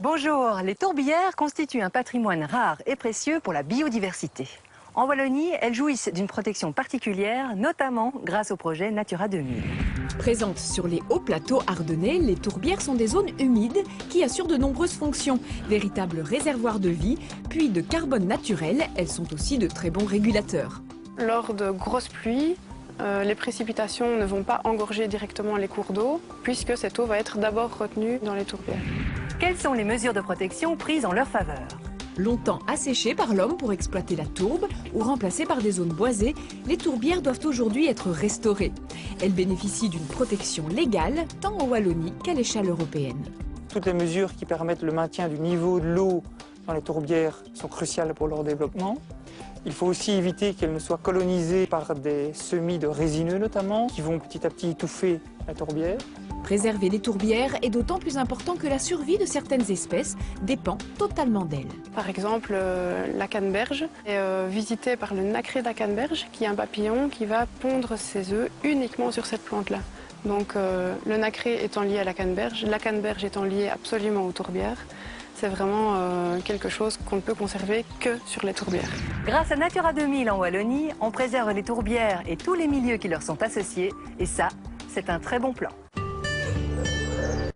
Bonjour, les tourbières constituent un patrimoine rare et précieux pour la biodiversité. En Wallonie, elles jouissent d'une protection particulière, notamment grâce au projet Natura 2000. Présentes sur les hauts plateaux ardennais, les tourbières sont des zones humides qui assurent de nombreuses fonctions. Véritables réservoirs de vie, puits de carbone naturel, elles sont aussi de très bons régulateurs. Lors de grosses pluies, les précipitations ne vont pas engorger directement les cours d'eau, puisque cette eau va être d'abord retenue dans les tourbières. Quelles sont les mesures de protection prises en leur faveur? Longtemps asséchées par l'homme pour exploiter la tourbe ou remplacées par des zones boisées, les tourbières doivent aujourd'hui être restaurées. Elles bénéficient d'une protection légale, tant en Wallonie qu'à l'échelle européenne. Toutes les mesures qui permettent le maintien du niveau de l'eau dans les tourbières sont cruciales pour leur développement. Il faut aussi éviter qu'elles ne soient colonisées par des semis de résineux notamment, qui vont petit à petit étouffer la tourbière. Préserver les tourbières est d'autant plus important que la survie de certaines espèces dépend totalement d'elles. Par exemple, la canneberge est visitée par le nacré de la canneberge, qui est un papillon qui va pondre ses œufs uniquement sur cette plante-là. Donc le nacré étant lié à la canneberge étant liée absolument aux tourbières, c'est vraiment quelque chose qu'on ne peut conserver que sur les tourbières. Grâce à Natura 2000 en Wallonie, on préserve les tourbières et tous les milieux qui leur sont associés, et ça, c'est un très bon plan.